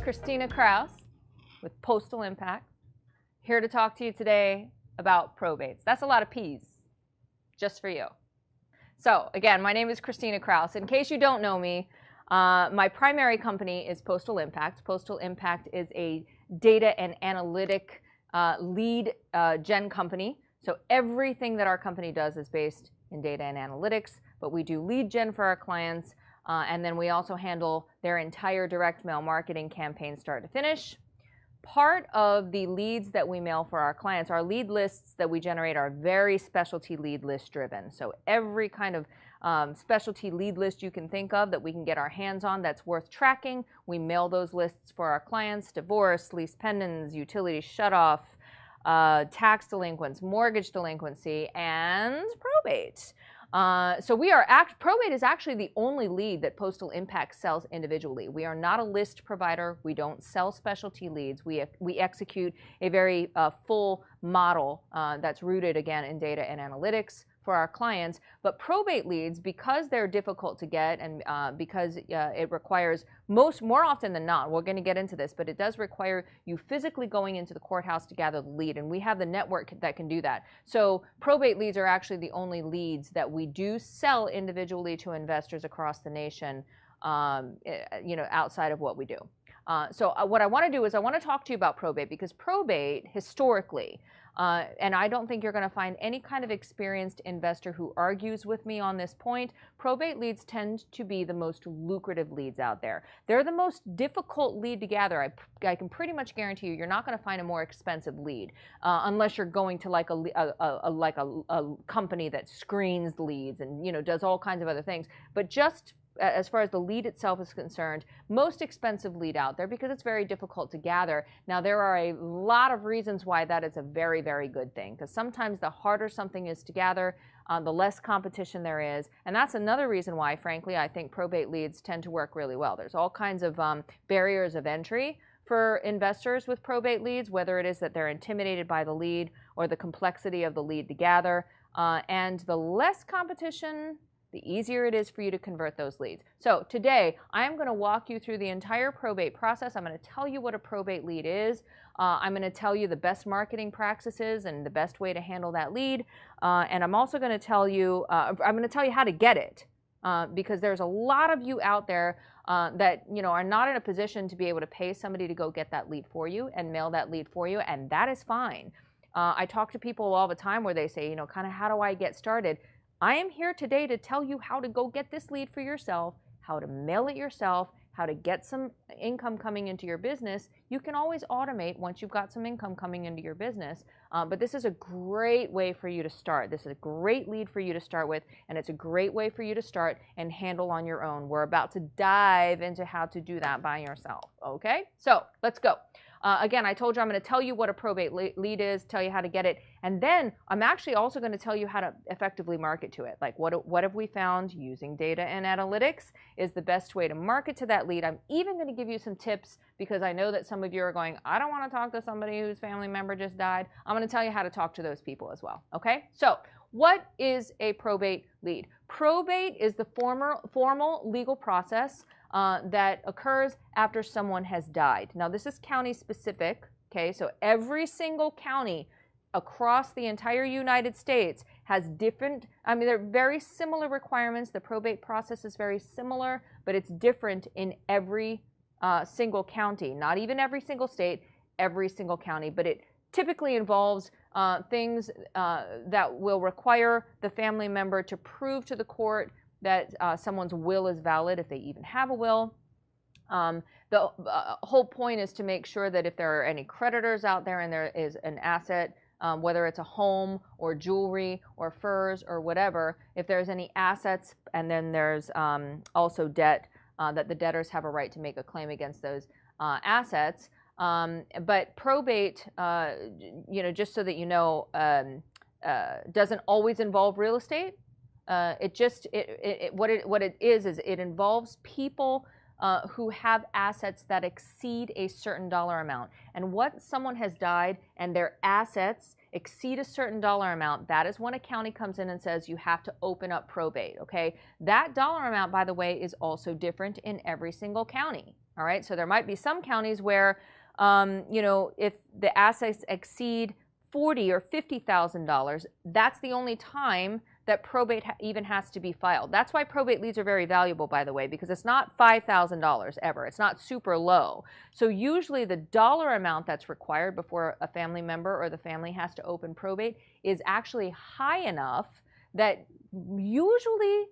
Christina Kraus with Postal Impact, here to talk to you today about probates. That's a lot of P's, just for you. So again, my name is Christina Kraus. In case you don't know me, my primary company is Postal Impact. Postal Impact is a data and analytic lead gen company. So everything that our company does is based in data and analytics, but we do lead gen for our clients, and then we also handle their entire direct mail marketing campaign start to finish. Part of the leads that we mail for our clients, our lead lists that we generate are very specialty lead list driven. So every kind of specialty lead list you can think of that we can get our hands on that's worth tracking, we mail those lists for our clients. Divorce, lease pendants, utility shutoff, tax delinquents, mortgage delinquency, and probate. So probate is actually the only lead that Postal Impact sells individually. We are not a list provider. We don't sell specialty leads. We execute a very full model that's rooted, again, in data and analytics for our clients. But probate leads, because they're difficult to get and because it requires more often than not, we're going to get into this, but it does require you physically going into the courthouse to gather the lead, and we have the network that can do that. So probate leads are actually the only leads that we do sell individually to investors across the nation, outside of what we do. So what I want to do is I want to talk to you about probate, because probate historically, and I don't think you're going to find any kind of experienced investor who argues with me on this point, probate leads tend to be the most lucrative leads out there. They're the most difficult lead to gather. I can pretty much guarantee you're not going to find a more expensive lead unless you're going to like a company that screens leads and does all kinds of other things. But just as far as the lead itself is concerned, most expensive lead out there because it's very difficult to gather. Now, there are a lot of reasons why that is a very, very good thing, because sometimes the harder something is to gather, the less competition there is. And that's another reason why, frankly, I think probate leads tend to work really well. There's all kinds of barriers of entry for investors with probate leads, whether it is that they're intimidated by the lead or the complexity of the lead to gather. And the less competition, the easier it is for you to convert those leads. So today, I am going to walk you through the entire probate process. I'm going to tell you what a probate lead is. I'm going to tell you the best marketing practices and the best way to handle that lead. And I'm also going to tell you, how to get it. Because there's a lot of you out there that are not in a position to be able to pay somebody to go get that lead for you and mail that lead for you, and that is fine. I talk to people all the time where they say, kind of, how do I get started? I am here today to tell you how to go get this lead for yourself, how to mail it yourself, how to get some income coming into your business. You can always automate once you've got some income coming into your business, but this is a great way for you to start. This is a great lead for you to start with, and it's a great way for you to start and handle on your own. We're about to dive into how to do that by yourself, okay? So let's go. Again, I told you I'm going to tell you what a probate lead is, tell you how to get it, and then I'm actually also going to tell you how to effectively market to it. Like what have we found using data and analytics is the best way to market to that lead. I'm even going to give you some tips because I know that some of you are going, I don't want to talk to somebody whose family member just died. I'm going to tell you how to talk to those people as well, okay? So what is a probate lead? Probate is the formal legal process that occurs after someone has died. Now, this is county specific, okay? So every single county across the entire United States has different, they're very similar requirements. The probate process is very similar, but it's different in every single county. Not even every single state, every single county, but it typically involves things that will require the family member to prove to the court that someone's will is valid, if they even have a will. The whole point is to make sure that if there are any creditors out there and there is an asset, whether it's a home or jewelry or furs or whatever, if there's any assets and then there's also debt, that the debtors have a right to make a claim against those assets. But probate, just so that you know, doesn't always involve real estate. What it is it involves people who have assets that exceed a certain dollar amount. And once someone has died and their assets exceed a certain dollar amount, that is when a county comes in and says you have to open up probate, okay? That dollar amount, by the way, is also different in every single county. All right, so there might be some counties where, you know, if the assets exceed $40,000 or $50,000, that's the only time that probate even has to be filed. That's why probate leads are very valuable, by the way, because it's not $5,000 ever. It's not super low. So usually the dollar amount that's required before a family member or the family has to open probate is actually high enough that usually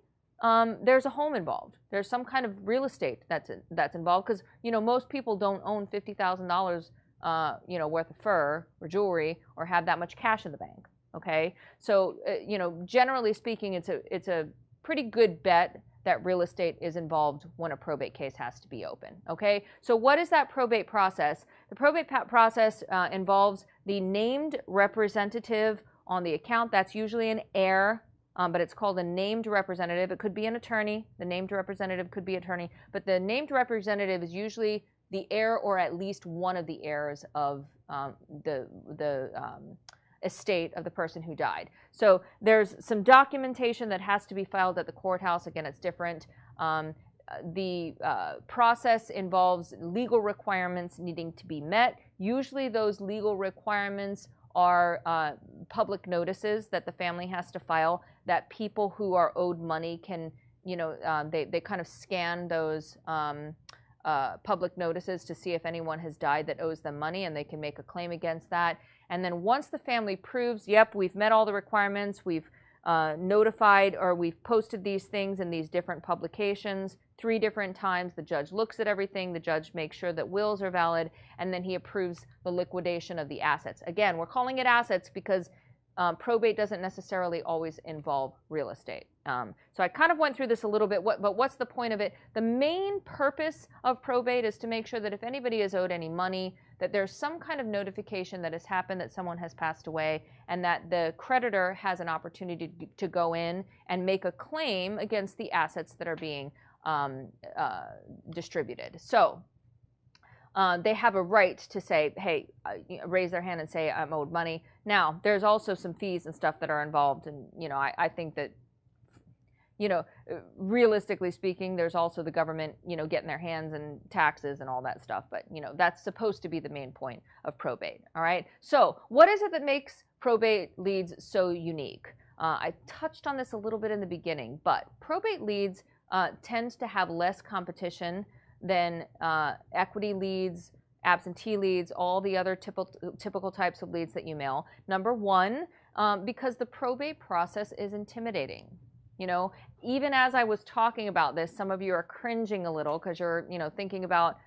there's a home involved. There's some kind of real estate that's involved, because, you know, most people don't own $50,000 you know, worth of fur or jewelry or have that much cash in the bank. Okay, so you know, generally speaking, it's a pretty good bet that real estate is involved when a probate case has to be open. Okay, so what is that probate process? The probate process involves the named representative on the account. That's usually an heir, but it's called a named representative. It could be an attorney. The named representative could be attorney, but the named representative is usually the heir or at least one of the heirs of the estate of the person who died. So there's some documentation that has to be filed at the courthouse. Again, it's different. The process involves legal requirements needing to be met. Usually those legal requirements are public notices that the family has to file, that people who are owed money can, you know, they kind of scan those public notices to see if anyone has died that owes them money, and they can make a claim against that. And then once the family proves, yep, we've met all the requirements, we've notified or we've posted these things in these different publications 3 different times, the judge looks at everything, the judge makes sure that wills are valid, and then he approves the liquidation of the assets. Again, we're calling it assets because probate doesn't necessarily always involve real estate. So I kind of went through this a little bit, but what's the point of it? The main purpose of probate is to make sure that if anybody is owed any money, that there's some kind of notification that has happened, that someone has passed away, and that the creditor has an opportunity to go in and make a claim against the assets that are being distributed. So they have a right to say, hey, raise their hand and say, I'm owed money. Now, there's also some fees and stuff that are involved, and, you know, I think that, you know, realistically speaking, there's also the government, you know, getting their hands and taxes and all that stuff. But, you know, that's supposed to be the main point of probate. All right. So what is it that makes probate leads so unique? I touched on this a little bit in the beginning, but probate leads tends to have less competition than equity leads, absentee leads, all the other typical types of leads that you mail. Number one, because the probate process is intimidating. You know, even as I was talking about this, some of you are cringing a little because you're, you know, thinking about,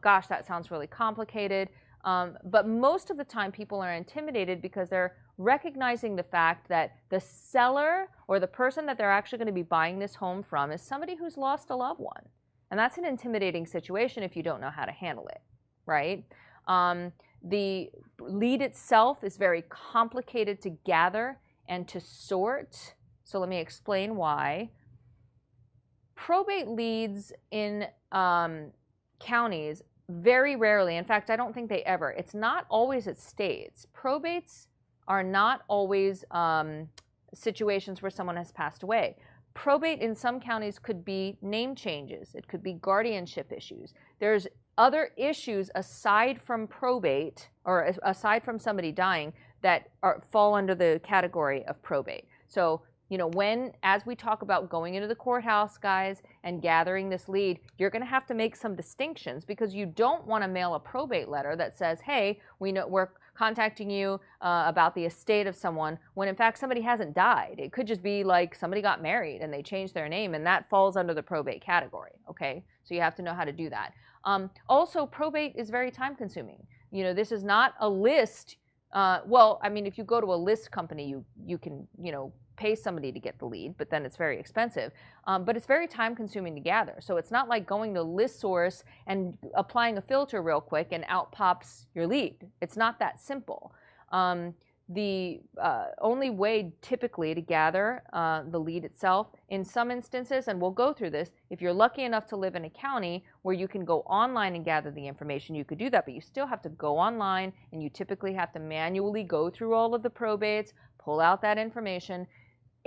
gosh, that sounds really complicated. But most of the time people are intimidated because they're recognizing the fact that the seller or the person that they're actually going to be buying this home from is somebody who's lost a loved one. And that's an intimidating situation if you don't know how to handle it, right? The lead itself is very complicated to gather and to sort. So let me explain why. Probate leads in counties very rarely, in fact, I don't think they ever, it's not always it states. Probates are not always situations where someone has passed away. Probate in some counties could be name changes. It could be guardianship issues. There's other issues aside from probate, or aside from somebody dying, that fall under the category of probate. So, you know, as we talk about going into the courthouse, guys, and gathering this lead, you're going to have to make some distinctions, because you don't want to mail a probate letter that says, hey, we're contacting you about the estate of someone, when in fact somebody hasn't died. It could just be like somebody got married and they changed their name, and that falls under the probate category. Okay, so you have to know how to do that. Also, probate is very time consuming. You know, this is not a list. Well, I mean, if you go to a list company, you can, you know, pay somebody to get the lead, but then it's very expensive. But it's very time consuming to gather. So it's not like going to ListSource and applying a filter real quick and out pops your lead. It's not that simple. The only way typically to gather the lead itself, in some instances, and we'll go through this, if you're lucky enough to live in a county where you can go online and gather the information, you could do that, but you still have to go online, and you typically have to manually go through all of the probates, pull out that information.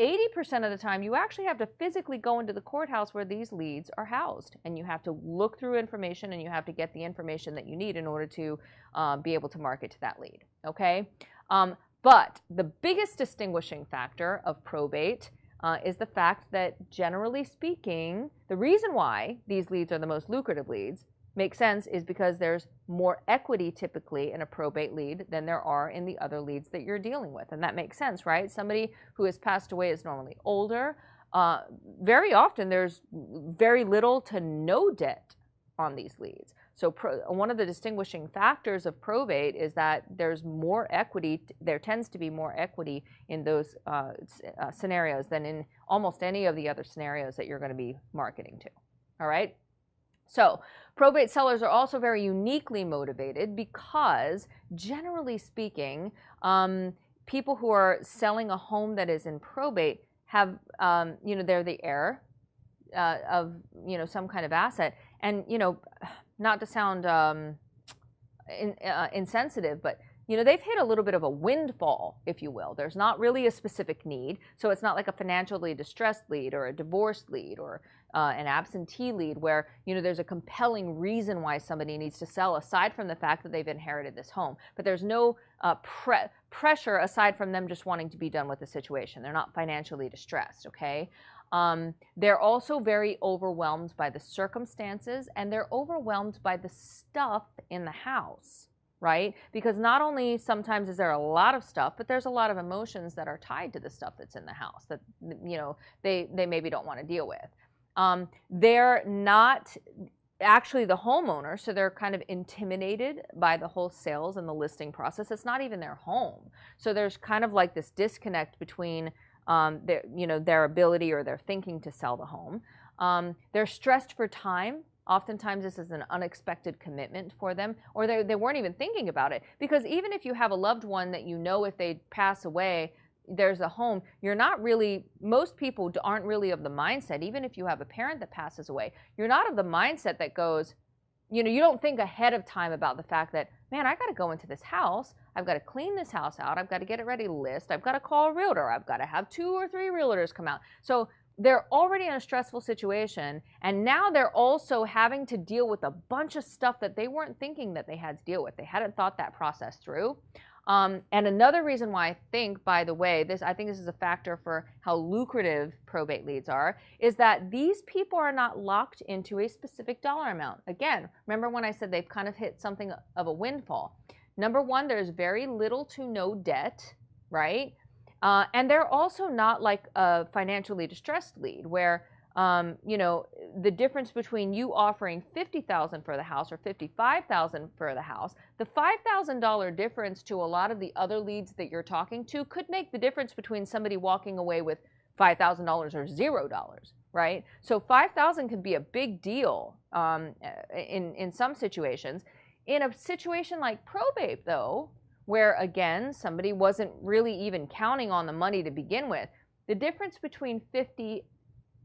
80% of the time, you actually have to physically go into the courthouse where these leads are housed, and you have to look through information, and you have to get the information that you need in order to be able to market to that lead, okay? But the biggest distinguishing factor of probate is the fact that, generally speaking, the reason why these leads are the most lucrative leads makes sense is because there's more equity typically in a probate lead than there are in the other leads that you're dealing with. And that makes sense, right? Somebody who has passed away is normally older. Very often there's very little to no debt on these leads. So one of the distinguishing factors of probate is that there's more equity, there tends to be more equity in those scenarios than in almost any of the other scenarios that you're going to be marketing to. All right? So probate sellers are also very uniquely motivated because, generally speaking, people who are selling a home that is in probate have, they're the heir of, some kind of asset. And, not to sound insensitive, but, they've hit a little bit of a windfall, if you will. There's not really a specific need. So it's not like a financially distressed lead or a divorced lead or an absentee lead where, there's a compelling reason why somebody needs to sell aside from the fact that they've inherited this home. But there's no pressure aside from them just wanting to be done with the situation. They're not financially distressed, okay? They're also very overwhelmed by the circumstances, and they're overwhelmed by the stuff in the house, right? Because not only sometimes is there a lot of stuff, but there's a lot of emotions that are tied to the stuff that's in the house that, they maybe don't want to deal with. They're not actually the homeowner, so they're kind of intimidated by the whole sales and the listing process. It's not even their home. So there's kind of like this disconnect between their ability or their thinking to sell the home. They're stressed for time. Oftentimes this is an unexpected commitment for them, or they weren't even thinking about it. Because even if you have a loved one that if they pass away, there's a home, you're not really, most people aren't really of the mindset, even if you have a parent that passes away, you're not of the mindset that goes, you don't think ahead of time about the fact that, man, I got to go into this house, I've got to clean this house out, I've got to get it ready to list, I've got to call a realtor, I've got to have 2 or 3 realtors come out. So they're already in a stressful situation, and now they're also having to deal with a bunch of stuff that they weren't thinking that they had to deal with. They hadn't thought that process through. And another reason why I think, by the way, I think this is a factor for how lucrative probate leads are, is that these people are not locked into a specific dollar amount. Again, remember when I said they've kind of hit something of a windfall. Number one, there's very little to no debt, right? And they're also not like a financially distressed lead where, the difference between you offering $50,000 for the house or $55,000 for the house, the $5,000 difference to a lot of the other leads that you're talking to could make the difference between somebody walking away with $5,000 or $0, right? So $5,000 can be a big deal in some situations. In a situation like probate, though, where again somebody wasn't really even counting on the money to begin with, the difference between $50,000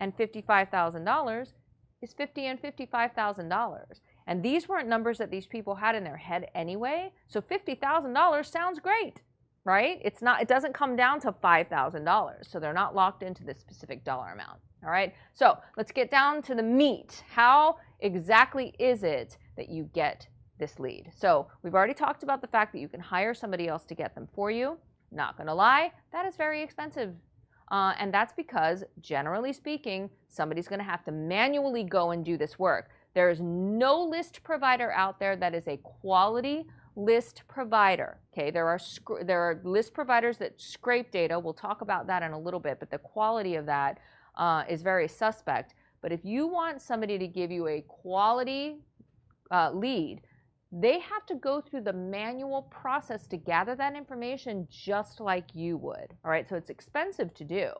and $55,000 is $50,000 and $55,000. And these weren't numbers that these people had in their head anyway. So $50,000 sounds great, right? It doesn't come down to $5,000. So they're not locked into this specific dollar amount. All right. So let's get down to the meat. How exactly is it that you get this lead? So we've already talked about the fact that you can hire somebody else to get them for you. Not going to lie, that is very expensive. And that's because, generally speaking, somebody's going to have to manually go and do this work. There is no list provider out there that is a quality list provider. Okay, there are list providers that scrape data. We'll talk about that in a little bit, but the quality of that is very suspect. But if you want somebody to give you a quality lead, they have to go through the manual process to gather that information just like you would. All right, so it's expensive to do,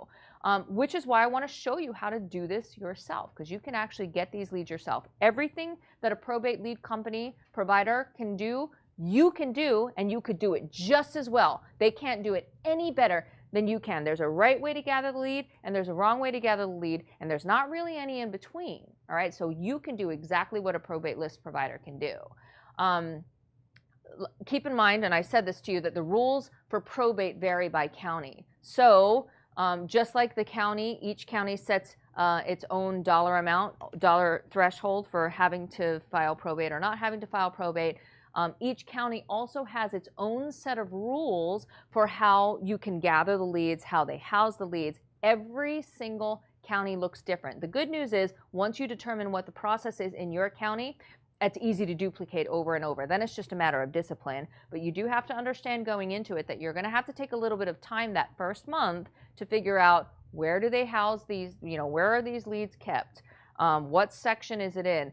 which is why I want to show you how to do this yourself, because you can actually get these leads yourself. Everything that a probate lead company provider can do, you can do, and you could do it just as well. They can't do it any better than you can. There's a right way to gather the lead, and there's a wrong way to gather the lead, and there's not really any in between. All right, so you can do exactly what a probate list provider can do. Keep in mind, and I said this to you, that the rules for probate vary by county. So Just like the county, each county sets its own dollar threshold for having to file probate or not having to file probate. Each county also has its own set of rules for how you can gather the leads, how they house the leads. Every single county looks different. The good news is once you determine what the process is in your county, it's easy to duplicate over and over. Then it's just a matter of discipline. But you do have to understand going into it that you're going to have to take a little bit of time that first month to figure out where do they house these, where are these leads kept? What section is it in?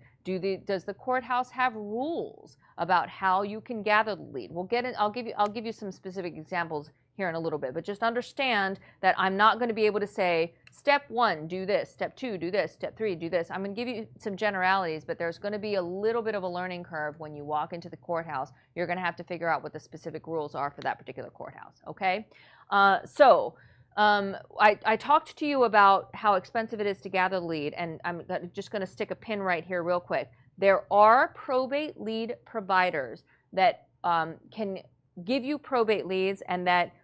Does the courthouse have rules about how you can gather the lead? I'll give you some specific examples here in a little bit, but just understand that I'm not going to be able to say step 1 do this, step 2 do this, step 3 do this. I'm going to give you some generalities, but there's going to be a little bit of a learning curve when you walk into the courthouse. You're going to have to figure out what the specific rules are for that particular courthouse. Okay, I talked to you about how expensive it is to gather the lead, and I'm just going to stick a pin right here real quick. There are probate lead providers that can give you probate leads, and that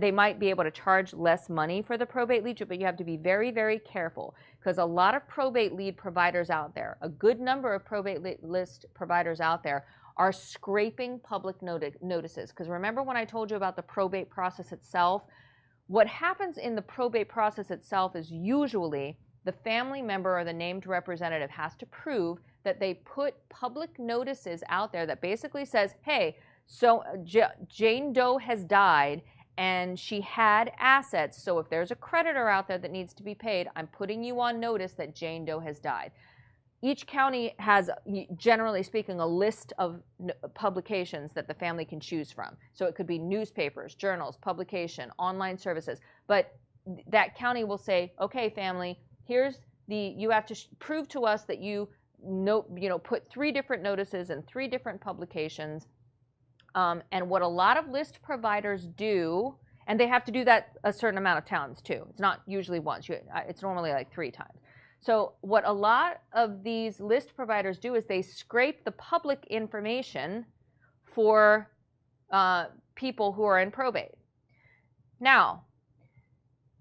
they might be able to charge less money for the probate lead, but you have to be very, very careful, because a lot of probate lead providers out there, a good number of probate list providers out there, are scraping public notices. Because remember when I told you about the probate process itself? What happens in the probate process itself is usually the family member or the named representative has to prove that they put public notices out there that basically says, hey, so Jane Doe has died and she had assets. So if there's a creditor out there that needs to be paid, I'm putting you on notice that Jane Doe has died. Each county has, generally speaking, a list of publications that the family can choose from. So it could be newspapers, journals, publication, online services. But that county will say, okay, family, you have to prove to us that you put 3 different notices in 3 different publications. And what a lot of list providers do, and they have to do that a certain amount of times too. It's not usually once. It's normally like 3 times. So what a lot of these list providers do is they scrape the public information for people who are in probate. Now,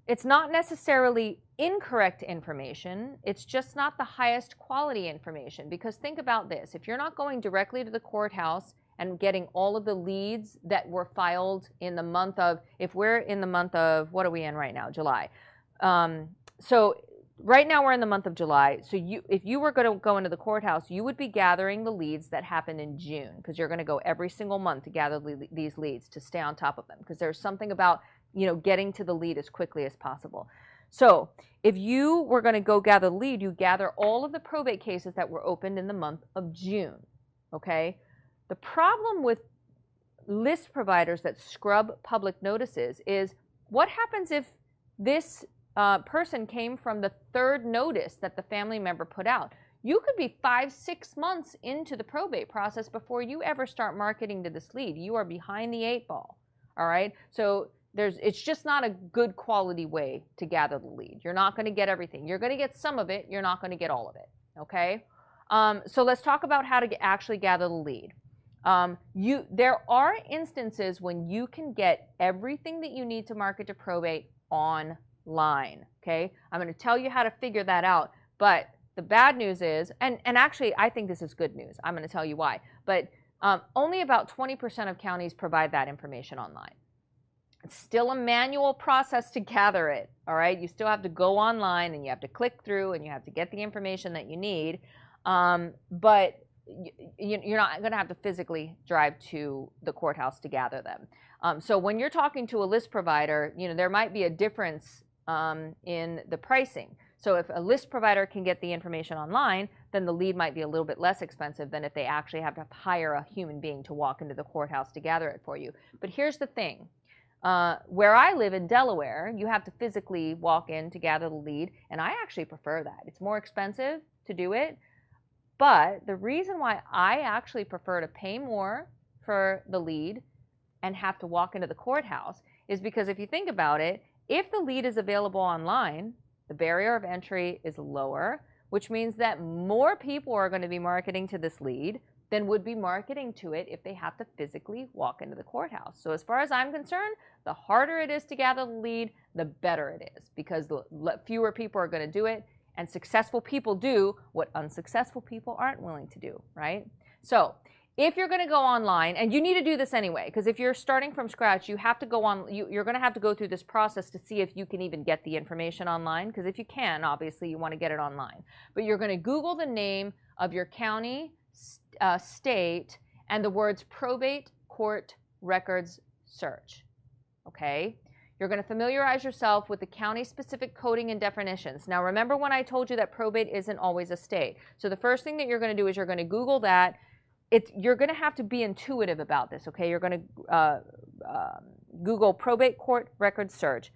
it's not necessarily incorrect information. It's just not the highest quality information. Because think about this. If you're not going directly to the courthouse and getting all of the leads that were filed in the month of, if we're in the month of, what are we in right now? July. So right now we're in the month of July. So if you were going to go into the courthouse, you would be gathering the leads that happened in June, because you're going to go every single month to gather these leads to stay on top of them, because there's something about getting to the lead as quickly as possible. So if you were going to go gather the lead, you gather all of the probate cases that were opened in the month of June. Okay. The problem with list providers that scrub public notices is, what happens if this person came from the 3rd notice that the family member put out? You could be 5-6 months into the probate process before you ever start marketing to this lead. You are behind the 8 ball. All right. So it's just not a good quality way to gather the lead. You're not going to get everything. You're going to get some of it. You're not going to get all of it. Okay. So let's talk about how to actually gather the lead. There are instances when you can get everything that you need to market to probate online. Okay, I'm going to tell you how to figure that out. But the bad news is, and actually I think this is good news. I'm going to tell you why. But only about 20% of counties provide that information online. It's still a manual process to gather it. All right, you still have to go online and you have to click through and you have to get the information that you need. But you're not going to have to physically drive to the courthouse to gather them. So when you're talking to a list provider, there might be a difference in the pricing. So if a list provider can get the information online, then the lead might be a little bit less expensive than if they actually have to hire a human being to walk into the courthouse to gather it for you. But here's the thing. Where I live in Delaware, you have to physically walk in to gather the lead, and I actually prefer that. It's more expensive to do it. But the reason why I actually prefer to pay more for the lead and have to walk into the courthouse is because if you think about it, if the lead is available online, the barrier of entry is lower, which means that more people are going to be marketing to this lead. than would be marketing to it if they have to physically walk into the courthouse. So as far as I'm concerned, the harder it is to gather the lead, the better it is, because the fewer people are going to do it, and successful people do what unsuccessful people aren't willing to do, right? So if you're going to go online, and you need to do this anyway, because if you're starting from scratch, you have to go on, you're going to have to go through this process to see if you can even get the information online, because if you can, obviously you want to get it online. But you're going to Google the name of your county, state, and the words probate court records search, okay? You're going to familiarize yourself with the county-specific coding and definitions. Now, remember when I told you that probate isn't always a state. So the first thing that you're going to do is you're going to Google that. You're going to have to be intuitive about this, okay? You're going to Google probate court records search.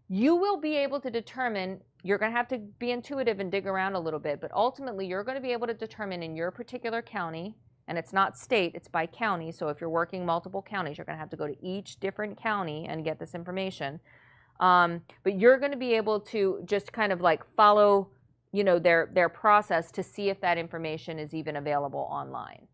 You will be able to determine, you're going to have to be intuitive and dig around a little bit, but ultimately you're going to be able to determine in your particular county, and it's not state, it's by county, so if you're working multiple counties, you're going to have to go to each different county and get this information. But you're going to be able to just kind of like follow, you know, their process to see if that information is even available online.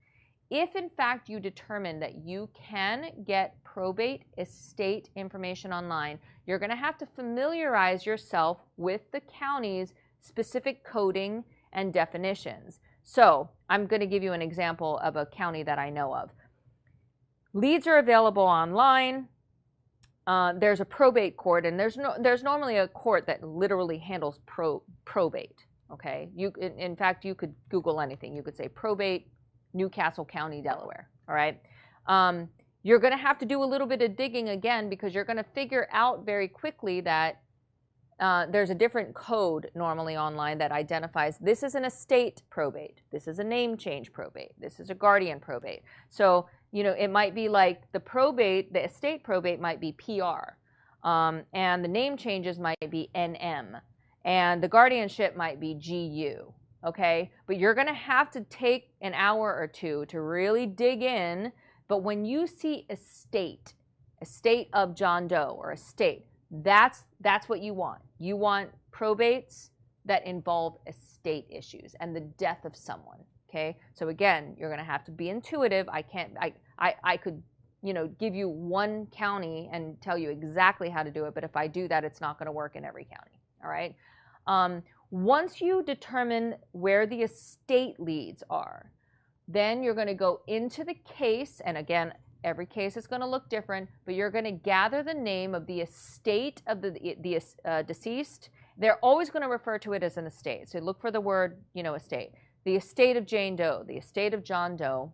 If in fact you determine that you can get probate estate information online, you're going to have to familiarize yourself with the county's specific coding and definitions. So I'm going to give you an example of a county that I know of. Leads are available online. There's a probate court, and there's normally a court that literally handles probate. Okay, in fact you could Google anything. You could say probate Newcastle County, Delaware. All right. You're going to have to do a little bit of digging again, because you're going to figure out very quickly that there's a different code normally online that identifies this is an estate probate, this is a name change probate, this is a guardian probate. So, you know, it might be like the probate, the estate probate might be PR, and the name changes might be NM, and the guardianship might be GU. Okay, but you're going to have to take an hour or two to really dig in. But when you see estate of John Doe or estate, that's what you want. You want probates that involve estate issues and the death of someone. Okay, so again, you're going to have to be intuitive. I could, you know, give you one county and tell you exactly how to do it, but if I do that, it's not going to work in every county. All right. Once you determine where the estate leads are, then you're going to go into the case, and again, every case is going to look different, but you're going to gather the name of the estate of the deceased. They're always going to refer to it as an estate, so look for the word, you know, estate. The estate of Jane Doe, the estate of John Doe.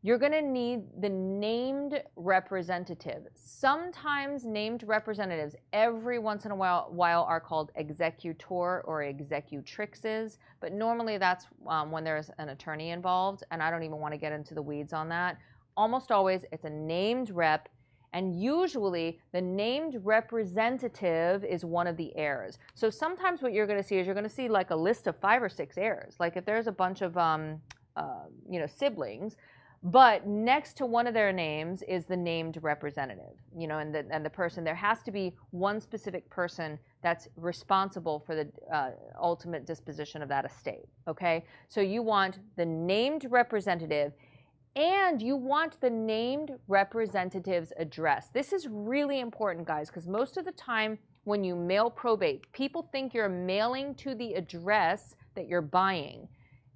You're going to need the named representative. Sometimes named representatives every once in a while are called executor or executrixes, but normally that's when there's an attorney involved, and I don't even want to get into the weeds on that. Almost always it's a named rep, and usually the named representative is one of the heirs. So sometimes what you're going to see is you're going to see like a list of 5 or 6 heirs. Like if there's a bunch of you know, siblings, but next to one of their names is the named representative, you know, and the person, there has to be one specific person that's responsible for the ultimate disposition of that estate, okay? So you want the named representative, and you want the named representative's address. This is really important, guys, because most of the time when you mail probate, people think you're mailing to the address that you're buying.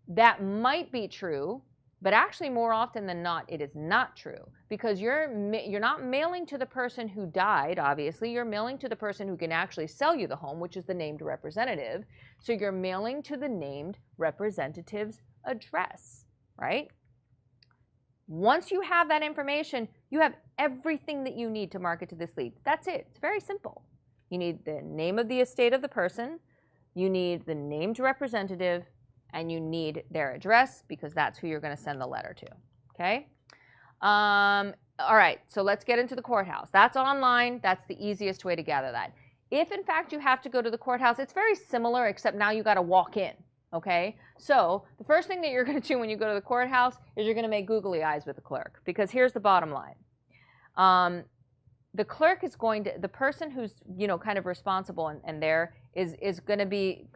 That might be true, but actually more often than not, it is not true, because you're not mailing to the person who died, obviously. You're mailing to the person who can actually sell you the home, which is the named representative. So you're mailing to the named representative's address, right? Once you have that information, you have everything that you need to market to this lead. That's it. It's very simple. You need the name of the estate of the person, you need the named representative, and you need their address, because that's who you're going to send the letter to, okay? All right, so let's get into the courthouse. That's online. That's the easiest way to gather that. If, in fact, you have to go to the courthouse, it's very similar, except now you got to walk in, okay? So the first thing that you're going to do when you go to the courthouse is you're going to make googly eyes with the clerk, because here's the bottom line. The clerk is going to, the person who's, you know, kind of responsible and there is going to be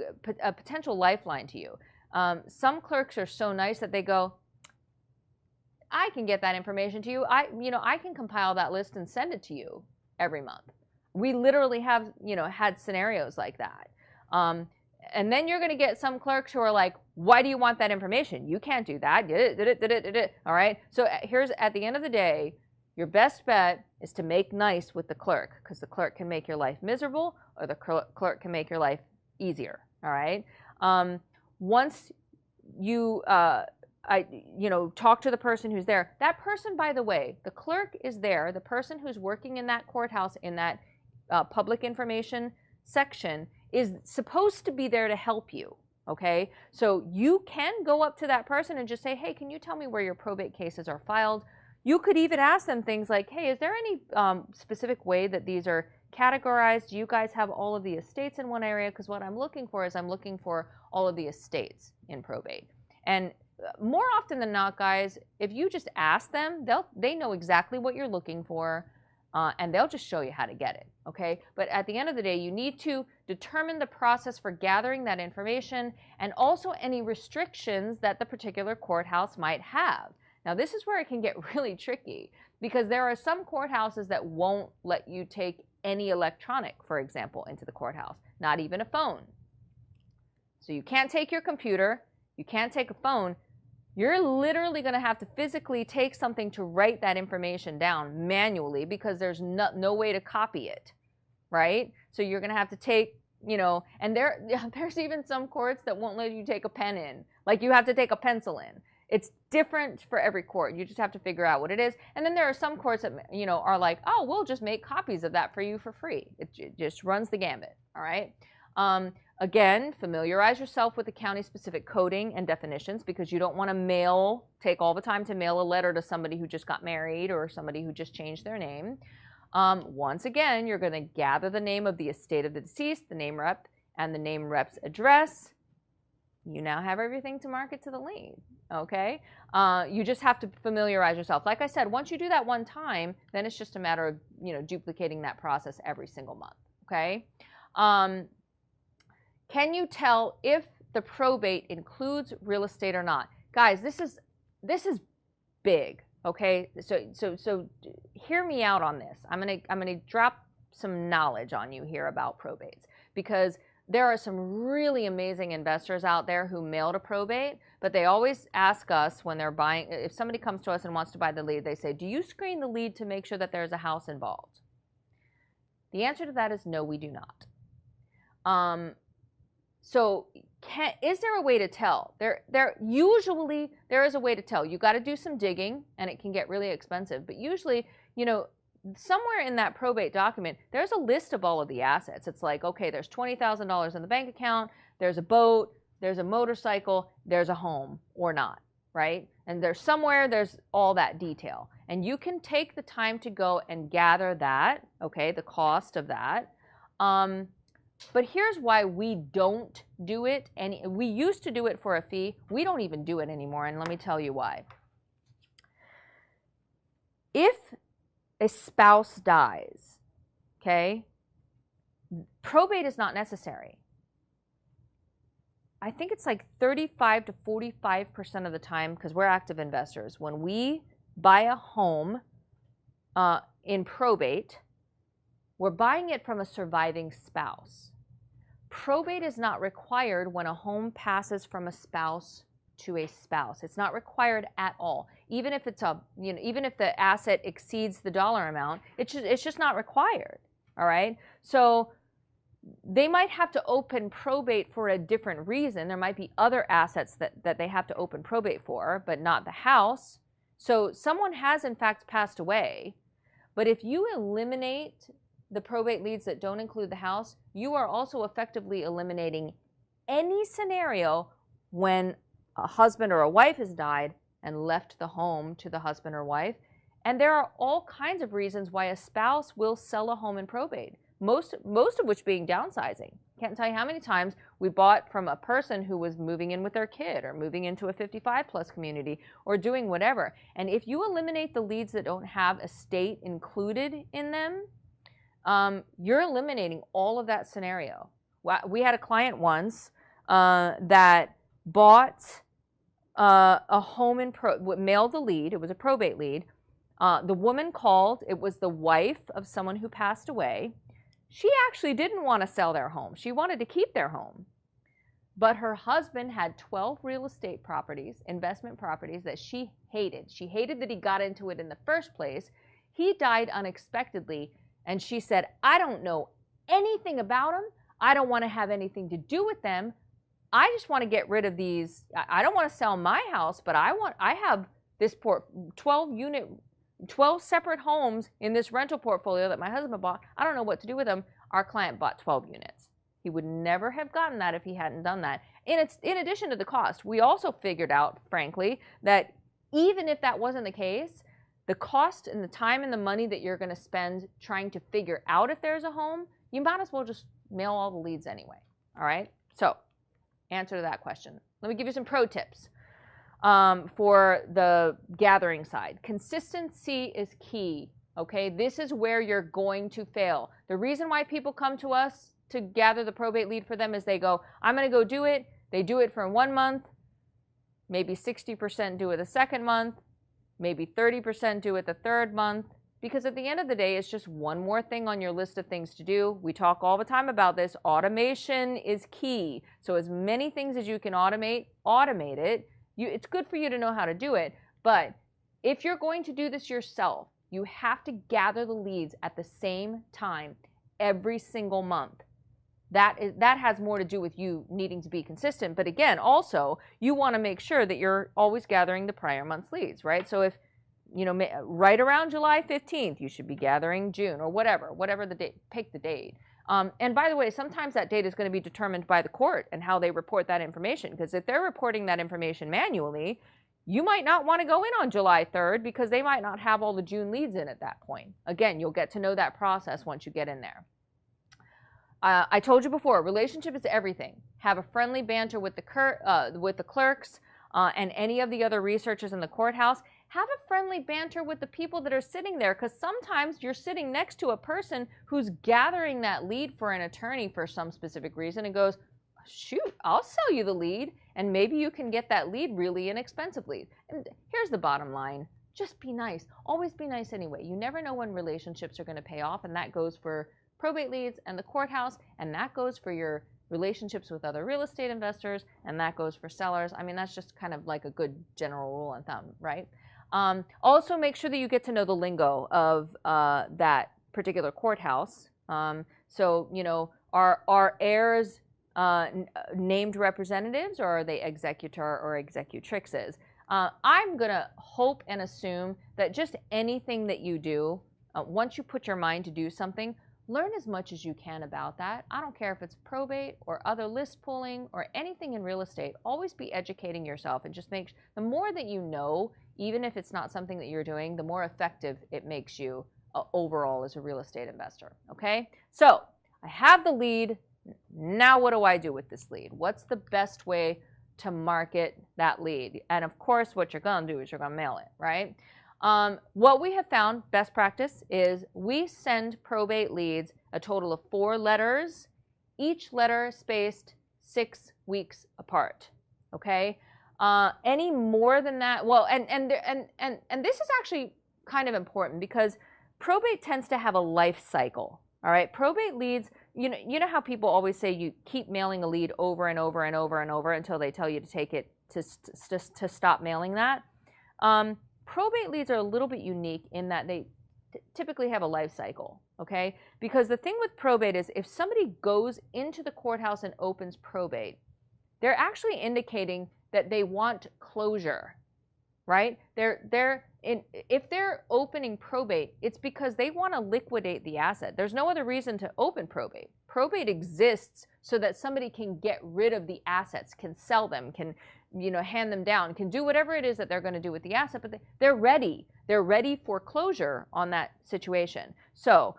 a potential lifeline to you. Some clerks are so nice that they go, I can get that information to you. I can compile that list and send it to you every month. We literally have, had scenarios like that. And then you're going to get some clerks who are like, why do you want that information? You can't do that. All right. So here's, at the end of the day, your best bet is to make nice with the clerk, because the clerk can make your life miserable, or the clerk can make your life easier. All right. Once you, talk to the person who's there. That person, by the way, the clerk is there. The person who's working in that courthouse, in that public information section, is supposed to be there to help you. Okay, so you can go up to that person and just say, hey, can you tell me where your probate cases are filed? You could even ask them things like, hey, is there any specific way that these are categorized? Do you guys have all of the estates in one area? Because what I'm looking for is I'm looking for all of the estates in probate. And more often than not, guys, if you just ask them, they know exactly what you're looking for, and they'll just show you how to get it, okay? But at the end of the day, you need to determine the process for gathering that information, and also any restrictions that the particular courthouse might have. Now, this is where it can get really tricky, because there are some courthouses that won't let you take any electronic, for example, into the courthouse, not even a phone. So you can't take your computer, you can't take a phone. You're literally going to have to physically take something to write that information down manually, because there's no way to copy it, right? So you're going to have to take, and there's even some courts that won't let you take a pen in. Like, you have to take a pencil in. It's different for every court. You just have to figure out what it is. And then there are some courts that, are like, oh, we'll just make copies of that for you for free. It just runs the gambit, all right? Again, familiarize yourself with the county-specific coding and definitions, because you don't want to take all the time to mail a letter to somebody who just got married or somebody who just changed their name. Once again, you're going to gather the name of the estate of the deceased, the name rep, and the name rep's address. You now have everything to market to the lien, okay? You just have to familiarize yourself. Like I said, once you do that one time, then it's just a matter of, duplicating that process every single month, okay? Can you tell if the probate includes real estate or not? Guys, this is big, okay? So hear me out on this. I'm gonna drop some knowledge on you here about probates, because there are some really amazing investors out there who mail to probate, but they always ask us when they're buying, if somebody comes to us and wants to buy the lead, they say, do you screen the lead to make sure that there's a house involved? The answer to that is no, we do not. So is there a way to tell? Usually there is a way to tell. You got to do some digging, and it can get really expensive. But usually, somewhere in that probate document, there's a list of all of the assets. It's like, okay, there's $20,000 in the bank account, there's a boat, there's a motorcycle, there's a home, or not, right? And there's all that detail. And you can take the time to go and gather that, okay, the cost of that. But here's why we don't do it. And we used to do it for a fee. We don't even do it anymore, and let me tell you why. If a spouse dies, okay, probate is not necessary. I think it's like 35 to 45% of the time, because we're active investors, when we buy a home in probate, we're buying it from a surviving spouse. Probate is not required when a home passes from a spouse to a spouse. It's not required at all. Even if it's even if the asset exceeds the dollar amount, it's just not required. All right. So they might have to open probate for a different reason. There might be other assets that they have to open probate for, but not the house. So someone has in fact passed away. But if you eliminate the probate leads that don't include the house, you are also effectively eliminating any scenario when a husband or a wife has died and left the home to the husband or wife. And there are all kinds of reasons why a spouse will sell a home in probate, most of which being downsizing. Can't tell you how many times we bought from a person who was moving in with their kid, or moving into a 55+ community, or doing whatever. And if you eliminate the leads that don't have estate included in them, you're eliminating all of that scenario. We had a client once that bought a home mailed the lead. It was a probate lead. The woman called. It was the wife of someone who passed away. She actually didn't want to sell their home. She wanted to keep their home. But her husband had 12 real estate properties, investment properties, that she hated. She hated that he got into it in the first place. He died unexpectedly, and she said, I don't know anything about them. I don't want to have anything to do with them. I just want to get rid of these. I don't want to sell my house, but I have this 12 separate homes in this rental portfolio that my husband bought. I don't know what to do with them. Our client bought 12 units. He would never have gotten that if he hadn't done that. And it's in addition to the cost. We also figured out, frankly, that even if that wasn't the case, the cost and the time and the money that you're going to spend trying to figure out if there's a home, you might as well just mail all the leads anyway. All right? So, answer to that question. Let me give you some pro tips for the gathering side. Consistency is key. Okay? This is where you're going to fail. The reason why people come to us to gather the probate lead for them is they go, I'm going to go do it. They do it for 1 month. Maybe 60% do it the second month. Maybe 30% do it the third month. Because at the end of the day, it's just one more thing on your list of things to do. We talk all the time about this. Automation is key. So as many things as you can automate it. It's good for you to know how to do it. But if you're going to do this yourself, you have to gather the leads at the same time every single month. That has more to do with you needing to be consistent. But again, also, you want to make sure that you're always gathering the prior month's leads, right? So if, right around July 15th, you should be gathering June or whatever the date, pick the date. And by the way, sometimes that date is going to be determined by the court and how they report that information. Because if they're reporting that information manually, you might not want to go in on July 3rd because they might not have all the June leads in at that point. Again, you'll get to know that process once you get in there. I told you before, relationship is everything. Have a friendly banter with the clerks and any of the other researchers in the courthouse. Have a friendly banter with the people that are sitting there, because sometimes you're sitting next to a person who's gathering that lead for an attorney for some specific reason and goes, shoot, I'll sell you the lead, and maybe you can get that lead really inexpensively. And here's the bottom line. Just be nice. Always be nice anyway. You never know when relationships are going to pay off, and that goes for probate leads and the courthouse, and that goes for your relationships with other real estate investors, and that goes for sellers. I mean, that's just kind of like a good general rule of thumb, right? Also, make sure that you get to know the lingo of that particular courthouse. So, are heirs named representatives, or are they executor or executrixes? I'm going to hope and assume that just anything that you do, once you put your mind to do something, learn as much as you can about that. I don't care if it's probate or other list pulling or anything in real estate. Always be educating yourself, and just the more that you know, even if it's not something that you're doing, the more effective it makes you overall as a real estate investor. Okay? So I have the lead. Now what do I do with this lead? What's the best way to market that lead? And of course, what you're going to do is you're going to mail it, right? What we have found, best practice, is we send probate leads a total of 4 letters, each letter spaced 6 weeks apart. Okay? Any more than that, well, and this is actually kind of important because probate tends to have a life cycle. All right, probate leads, you know how people always say you keep mailing a lead over and over and over and over until they tell you to take it to stop mailing that. Probate leads are a little bit unique in that they typically have a life cycle, okay? Because the thing with probate is if somebody goes into the courthouse and opens probate, they're actually indicating that they want closure, right? If they're opening probate, it's because they want to liquidate the asset. There's no other reason to open probate. Probate exists so that somebody can get rid of the assets, can sell them, can hand them down, can do whatever it is that they're going to do with the asset, but they're ready. They're ready for closure on that situation. So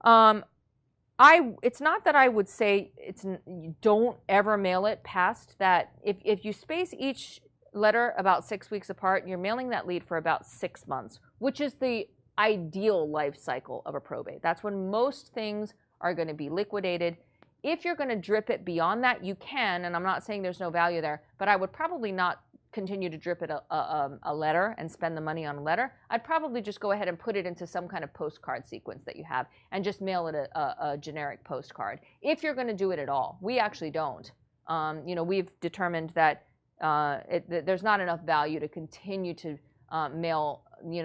it's not that I would say you don't ever mail it past that. If you space each letter about 6 weeks apart, you're mailing that lead for about 6 months, which is the ideal life cycle of a probate. That's when most things are going to be liquidated. If you're going to drip it beyond that, you can, and I'm not saying there's no value there, but I would probably not continue to drip it a letter and spend the money on a letter, I'd probably just go ahead and put it into some kind of postcard sequence that you have and just mail it a generic postcard. If you're going to do it at all, we actually don't. We've determined that there's not enough value to continue to mail,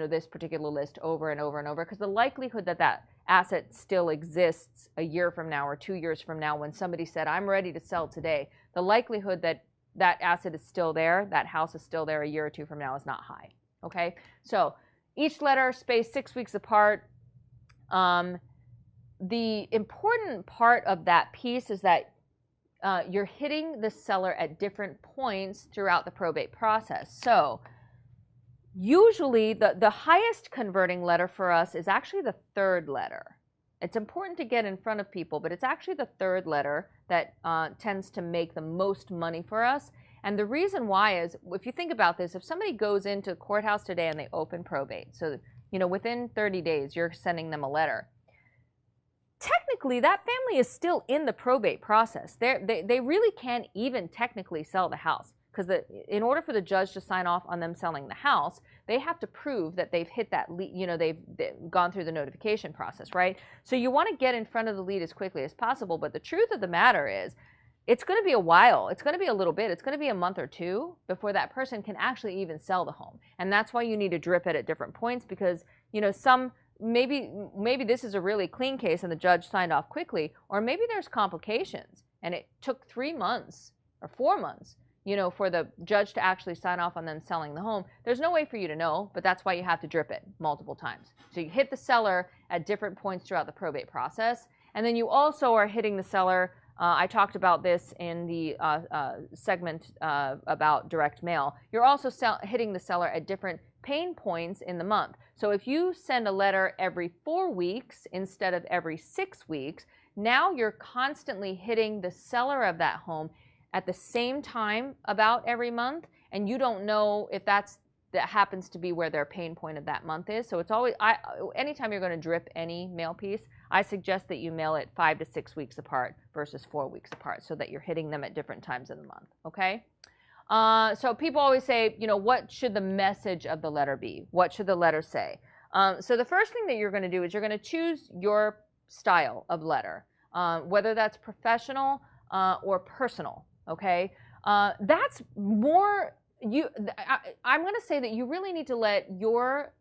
this particular list over and over and over, because the likelihood that that asset still exists a year from now or 2 years from now when somebody said, I'm ready to sell today, the likelihood that that asset is still there, that house is still there a year or two from now is not high, okay? So each letter spaced 6 weeks apart. The important part of that piece is that you're hitting the seller at different points throughout the probate process. So usually the highest converting letter for us is actually the third letter. It's important to get in front of people, but it's actually the third letter that tends to make the most money for us. And the reason why is, if you think about this, if somebody goes into the courthouse today and they open probate, so within 30 days you're sending them a letter, technically that family is still in the probate process. They really can't even technically sell the house, because in order for the judge to sign off on them selling the house, they have to prove that they've hit that lead, they've gone through the notification process, right? So you want to get in front of the lead as quickly as possible, but the truth of the matter is, it's going to be a while. It's going to be a little bit. It's going to be a month or two before that person can actually even sell the home. And that's why you need to drip it at different points, because, maybe this is a really clean case and the judge signed off quickly, or maybe there's complications and it took 3 months or 4 months for the judge to actually sign off on them selling the home. There's no way for you to know, but that's why you have to drip it multiple times. So you hit the seller at different points throughout the probate process, and then you also are hitting the seller. I talked about this in the segment about direct mail. You're also hitting the seller at different pain points in the month. So if you send a letter every 4 weeks instead of every 6 weeks, now you're constantly hitting the seller of that home at the same time about every month, and you don't know if that happens to be where their pain point of that month is. So it's always, anytime you're going to drip any mail piece, I suggest that you mail it 5 to 6 weeks apart versus 4 weeks apart, so that you're hitting them at different times in the month, okay? So people always say, what should the message of the letter be? What should the letter say? So the first thing that you're going to do is you're going to choose your style of letter, whether that's professional or personal, okay? That's more, I'm going to say that you really need to let your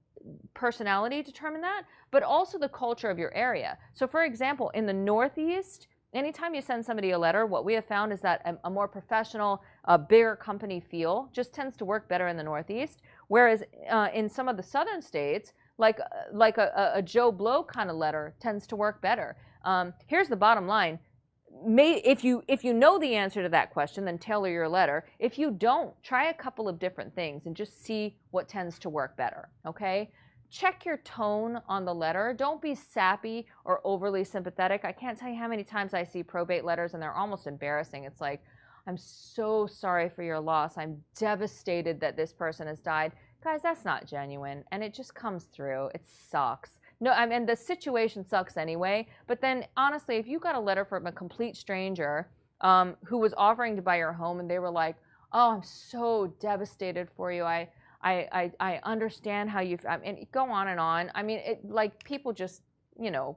personality determine that, but also the culture of your area. So for example, in the Northeast, anytime you send somebody a letter, what we have found is that a more professional, bigger company feel just tends to work better in the Northeast, whereas in some of the southern states, like a Joe Blow kind of letter tends to work better. Here's the bottom line. If you know the answer to that question, then tailor your letter. If you don't, try a couple of different things and just see what tends to work better, okay? Check your tone on the letter. Don't be sappy or overly sympathetic. I can't tell you how many times I see probate letters and they're almost embarrassing. It's like, I'm so sorry for your loss. I'm devastated that this person has died. Guys, that's not genuine, and it just comes through. It sucks. No, I mean, the situation sucks anyway, but then honestly, if you got a letter from a complete stranger who was offering to buy your home and they were like, oh, I'm so devastated for you. I understand how you, I mean, go on and on. I mean, people just,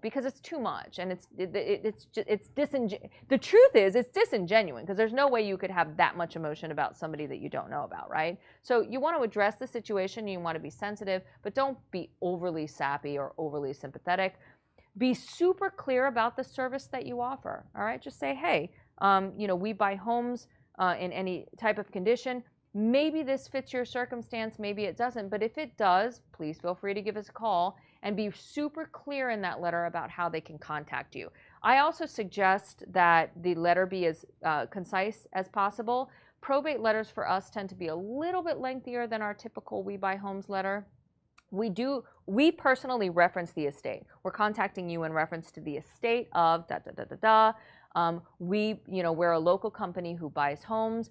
because it's too much, and the truth is it's disingenuous, because there's no way you could have that much emotion about somebody that you don't know about, right? So you want to address the situation, you want to be sensitive, but don't be overly sappy or overly sympathetic. Be super clear about the service that you offer, all right? Just say, hey, we buy homes in any type of condition. Maybe this fits your circumstance, maybe it doesn't, but if it does, please feel free to give us a call, and be super clear in that letter about how they can contact you. I also suggest that the letter be as concise as possible. Probate letters for us tend to be a little bit lengthier than our typical We Buy Homes letter. We personally reference the estate. We're contacting you in reference to the estate of da-da-da-da-da. We're a local company who buys homes.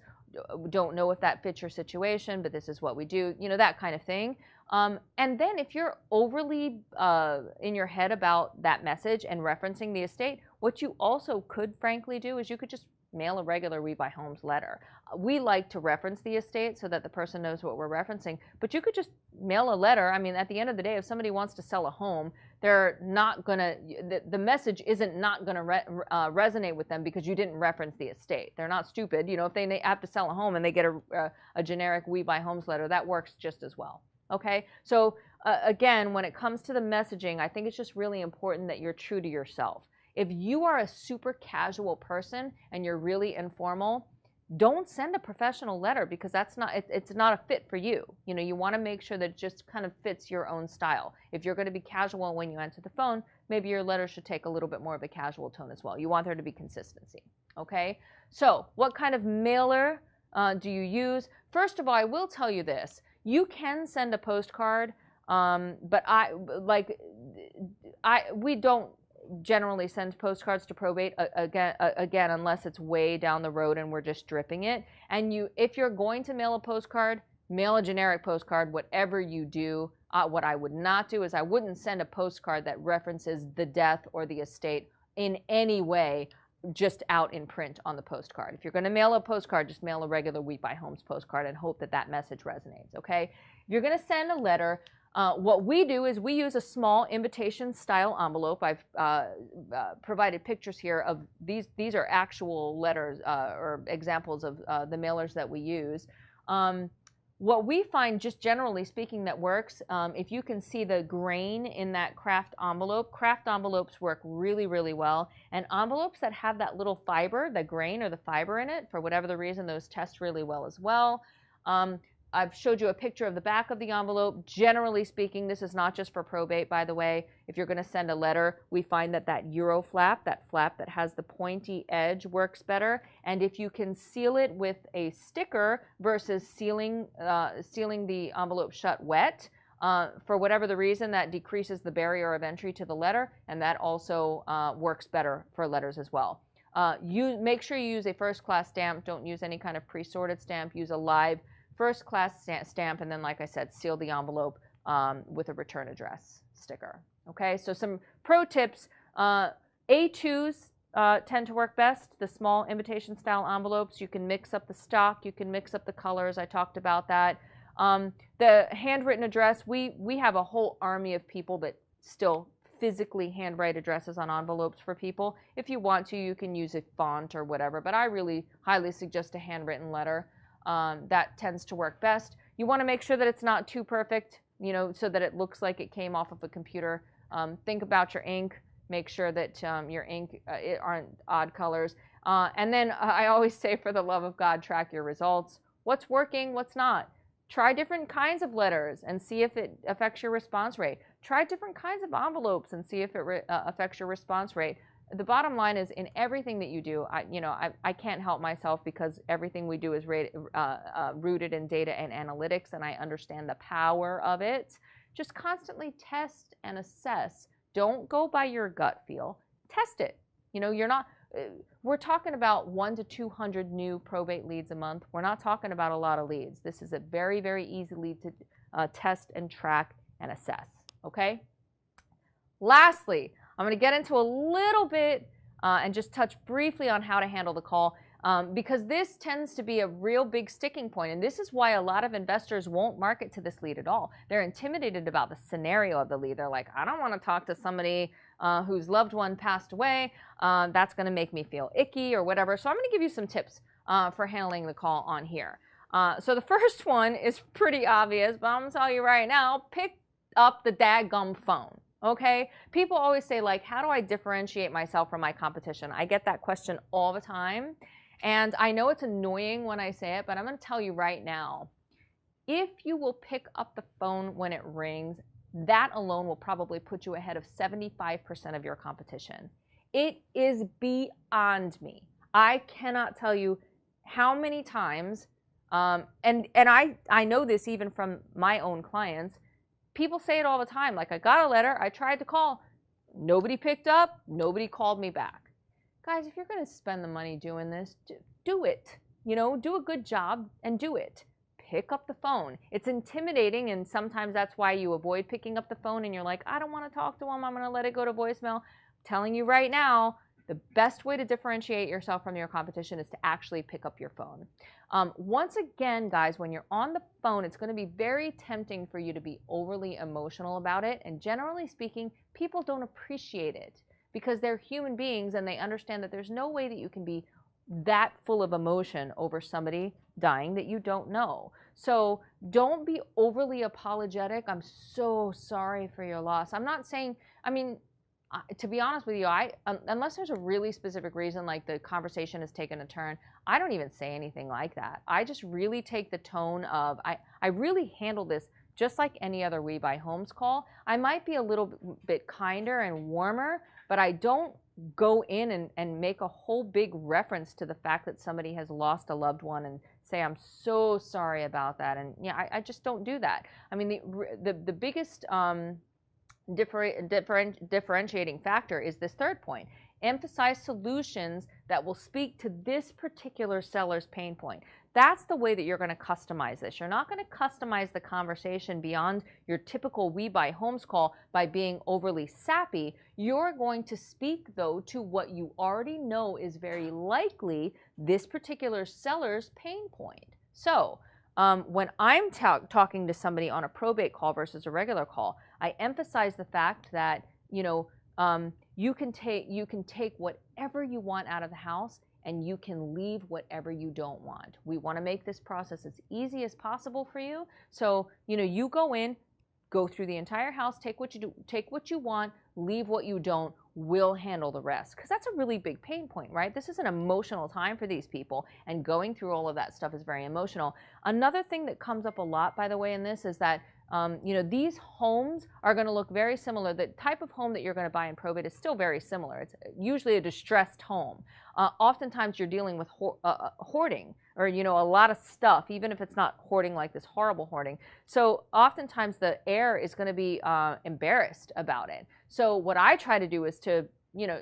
Don't know if that fits your situation, but this is what we do, that kind of thing. And then if you're overly in your head about that message and referencing the estate, what you also could frankly do is you could just mail a regular We Buy Homes letter. We like to reference the estate so that the person knows what we're referencing, but you could just mail a letter. I mean, at the end of the day, if somebody wants to sell a home, they're not gonna, the message isn't not gonna resonate with them because you didn't reference the estate. They're not stupid. You know, if they have to sell a home and they get a generic We Buy Homes letter, that works just as well. Okay, so again, when it comes to the messaging, I think it's just really important that you're true to yourself. If you are a super casual person and you're really informal, don't send a professional letter because that's not, it's not a fit for you. You know, you want to make sure that it just kind of fits your own style. If you're going to be casual when you answer the phone, maybe your letter should take a little bit more of a casual tone as well. You want there to be consistency. Okay, so what kind of mailer do you use? First of all, I will tell you this. You can send a postcard, but we don't generally send postcards to probate again unless it's way down the road and we're just dripping it. And if you're going to mail a postcard, mail a generic postcard, whatever you do. What I would not do is I wouldn't send a postcard that references the death or the estate in any way just out in print on the postcard. If you're going to mail a postcard, just mail a regular We Buy Homes postcard and hope that that message resonates, okay? If you're going to send a letter, what we do is we use a small invitation style envelope. I've provided pictures here of these are actual letters or examples of the mailers that we use. What we find, just generally speaking, that works, if you can see the grain in that craft envelopes work really, really well. And envelopes that have that little fiber, the grain or the fiber in it, for whatever the reason, those test really well as well. I've showed you a picture of the back of the envelope. Generally speaking, this is not just for probate, by the way. If you're going to send a letter, we find that Euro flap, that flap that has the pointy edge, works better. And if you can seal it with a sticker versus sealing the envelope shut wet, for whatever the reason, that decreases the barrier of entry to the letter, and that also works better for letters as well. You make sure you use a first-class stamp. Don't use any kind of pre-sorted stamp. Use a live first-class stamp, and then, like I said, seal the envelope with a return address sticker. Okay, so some pro tips. A2s tend to work best, the small invitation-style envelopes. You can mix up the stock. You can mix up the colors. I talked about that. The handwritten address, we have a whole army of people that still physically handwrite addresses on envelopes for people. If you want to, you can use a font or whatever, but I really highly suggest a handwritten letter. That tends to work best. You want to make sure that it's not too perfect, you know, so that it looks like it came off of a computer. Think about your ink. Make sure that your ink aren't odd colors. And then I always say, for the love of God, track your results. What's working, what's not. Try different kinds of letters and see if it affects your response rate. Try different kinds of envelopes and see if it affects your response rate. The bottom line is, in everything that you do, I can't help myself because everything we do is rooted in data and analytics, and I understand the power of it. Just constantly test and assess. Don't go by your gut feel. Test it. You know, we're talking about 100 to 200 new probate leads a month. We're not talking about a lot of leads. This is a very, very easy lead to test and track and assess. Okay? Lastly, I'm going to get into a little bit and just touch briefly on how to handle the call because this tends to be a real big sticking point, and this is why a lot of investors won't market to this lead at all. They're intimidated about the scenario of the lead. They're like, I don't want to talk to somebody whose loved one passed away. That's going to make me feel icky or whatever. So I'm going to give you some tips for handling the call on here. So the first one is pretty obvious, but I'm going to tell you right now, pick up the daggum phone. Okay, people always say, like, how do I differentiate myself from my competition? I get that question all the time, and I know it's annoying when I say it, but I'm going to tell you right now, if you will pick up the phone when it rings, that alone will probably put you ahead of 75% of your competition. It is beyond me. I cannot tell you how many times, and I know this even from my own clients. People say it all the time, like, I got a letter, I tried to call, nobody picked up, nobody called me back. Guys, if you're going to spend the money doing this, do it. You know, do a good job and do it. Pick up the phone. It's intimidating, and sometimes that's why you avoid picking up the phone, and you're like, I don't want to talk to them, I'm going to let it go to voicemail. I'm telling you right now, The best way to differentiate yourself from your competition is to actually pick up your phone. Once again, guys, when you're on the phone, it's going to be very tempting for you to be overly emotional about it. And generally speaking, people don't appreciate it because they're human beings and they understand that there's no way that you can be that full of emotion over somebody dying that you don't know. So don't be overly apologetic. I'm so sorry for your loss. I'm not saying, I mean, to be honest with you, unless there's a really specific reason, like the conversation has taken a turn, I don't even say anything like that. I just really take the tone of, I really handle this just like any other We Buy Homes call. I might be a little bit kinder and warmer, but I don't go in and make a whole big reference to the fact that somebody has lost a loved one and say, I'm so sorry about that. And yeah, I just don't do that. I mean, the biggest differentiating factor is this third point. Emphasize solutions that will speak to this particular seller's pain point. That's the way that you're going to customize this. You're not going to customize the conversation beyond your typical We Buy Homes call by being overly sappy. You're going to speak, though, to what you already know is very likely this particular seller's pain point. So when I'm talking to somebody on a probate call versus a regular call, I emphasize the fact that, you know, you can take whatever you want out of the house and you can leave whatever you don't want. We want to make this process as easy as possible for you. So, you know, you go in, go through the entire house, take what you want, leave what you don't. We'll handle the rest. Because that's a really big pain point, right? This is an emotional time for these people, and going through all of that stuff is very emotional. Another thing that comes up a lot, by the way, in this is that you know, these homes are going to look very similar. The type of home that you're going to buy in probate is still very similar. It's usually a distressed home. Oftentimes you're dealing with hoarding, or, you know, a lot of stuff, even if it's not hoarding like this horrible hoarding. So oftentimes the heir is going to be embarrassed about it. So what I try to do is to, you know,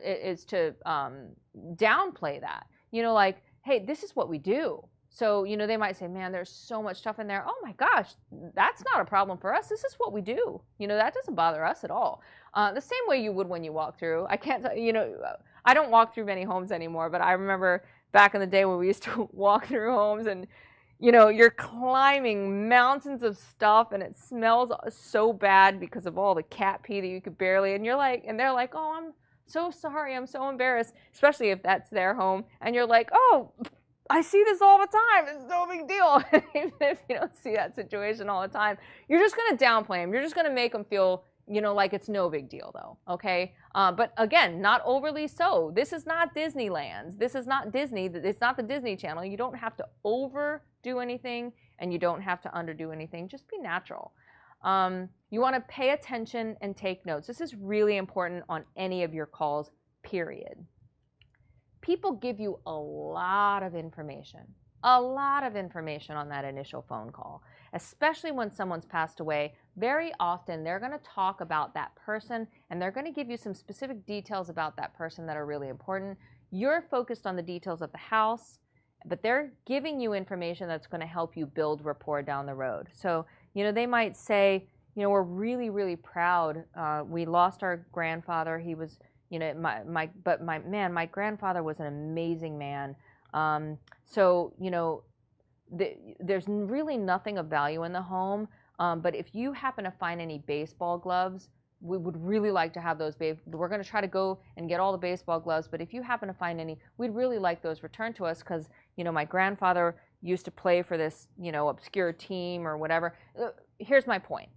downplay that. You know, like, hey, this is what we do. So, you know, they might say, man, there's so much stuff in there. Oh my gosh, that's not a problem for us. This is what we do. You know, that doesn't bother us at all. The same way you would when you walk through. I can't, you know, I don't walk through many homes anymore, but I remember back in the day when we used to walk through homes and, you know, you're climbing mountains of stuff and it smells so bad because of all the cat pee that you could barely, and you're like, and they're like, oh, I'm so sorry. I'm so embarrassed, especially if that's their home. And you're like, oh, I see this all the time. It's no big deal. Even if you don't see that situation all the time, you're just going to downplay them. You're just going to make them feel, you know, like it's no big deal, though. Okay. But again, not overly so. This is not Disneyland. This is not Disney. It's not the Disney Channel. You don't have to overdo anything and you don't have to underdo anything. Just be natural. You want to pay attention and take notes. This is really important on any of your calls, period. People give you a lot of information on that initial phone call, especially when someone's passed away. Very often they're going to talk about that person and they're going to give you some specific details about that person that are really important. You're focused on the details of the house, but they're giving you information that's going to help you build rapport down the road. So, you know, they might say, you know, we're really, really proud. We lost our grandfather. He was, you know, my grandfather was an amazing man. So, you know, there's really nothing of value in the home. But if you happen to find any baseball gloves, we would really like to have those. We're going to try to go and get all the baseball gloves. But if you happen to find any, we'd really like those returned to us because, you know, my grandfather used to play for this, you know, obscure team or whatever. Here's my point.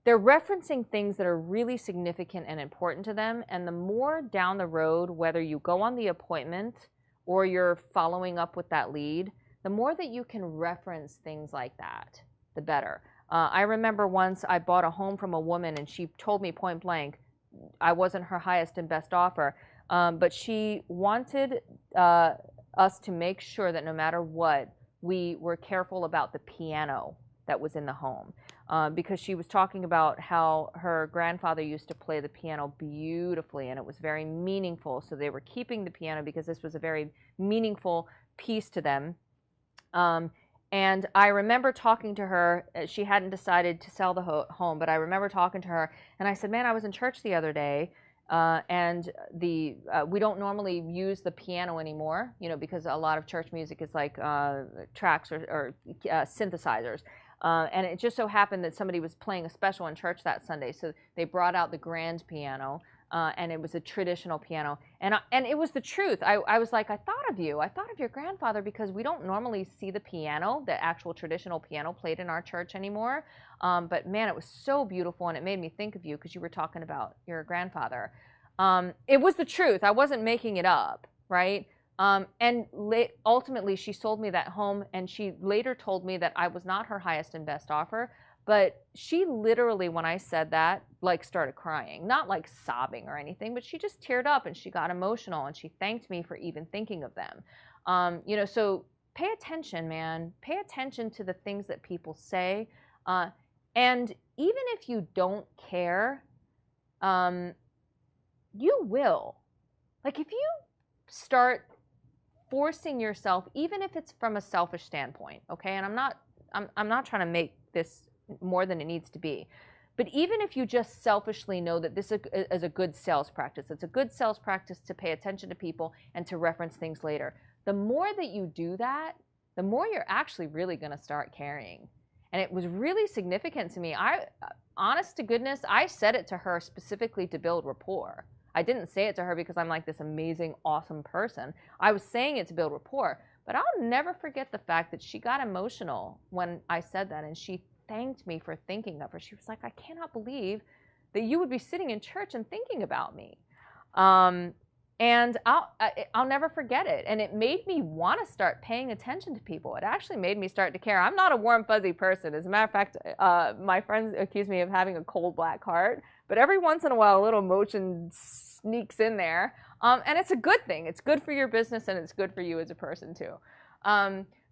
They're referencing things that are really significant and important to them, and the more down the road, whether you go on the appointment or you're following up with that lead, the more that you can reference things like that, the better. I remember once I bought a home from a woman and she told me point blank, I wasn't her highest and best offer, but she wanted us to make sure that no matter what, we were careful about the piano that was in the home. Because she was talking about how her grandfather used to play the piano beautifully and it was very meaningful. So they were keeping the piano because this was a very meaningful piece to them. And I remember talking to her. She hadn't decided to sell the home, but I remember talking to her and I said, man, I was in church the other day and we don't normally use the piano anymore, because a lot of church music is like tracks or synthesizers. And it just so happened that somebody was playing a special in church that Sunday, so they brought out the grand piano, and it was a traditional piano. And it was the truth. I was like, I thought of you. I thought of your grandfather, because we don't normally see the piano, the actual traditional piano, played in our church anymore. But man, it was so beautiful, and it made me think of you because you were talking about your grandfather. It was the truth. I wasn't making it up, right? And ultimately, she sold me that home, and she later told me that I was not her highest and best offer. But she literally, when I said that, like started crying, not like sobbing or anything, but she just teared up and she got emotional, and she thanked me for even thinking of them. So pay attention, man. Pay attention to the things that people say. And even if you don't care, you will. Like if you start forcing yourself, even if it's from a selfish standpoint, okay? And I'm not trying to make this more than it needs to be. But even if you just selfishly know that this is a good sales practice, it's a good sales practice to pay attention to people and to reference things later. The more that you do that, the more you're actually really going to start caring. And it was really significant to me. Honest to goodness, I said it to her specifically to build rapport. I didn't say it to her because I'm like this amazing, awesome person. I was saying it to build rapport. But I'll never forget the fact that she got emotional when I said that, and she thanked me for thinking of her. She was like, I cannot believe that you would be sitting in church and thinking about me. And I'll never forget it. And it made me want to start paying attention to people. It actually made me start to care. I'm not a warm, fuzzy person. As a matter of fact, my friends accuse me of having a cold, black heart. But every once in a while, a little emotion sneaks in there. And it's a good thing. It's good for your business, and it's good for you as a person, too.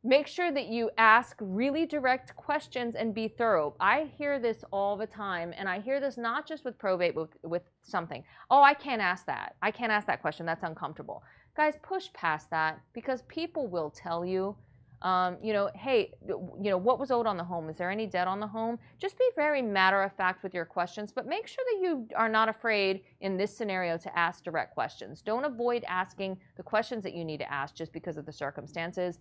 Make sure that you ask really direct questions and be thorough. I hear this all the time, and I hear this not just with probate, but with something. Oh, I can't ask that. I can't ask that question. That's uncomfortable. Guys, push past that, because people will tell you, hey, what was owed on the home? Is there any debt on the home? Just be very matter of fact with your questions, but make sure that you are not afraid in this scenario to ask direct questions. Don't avoid asking the questions that you need to ask just because of the circumstances.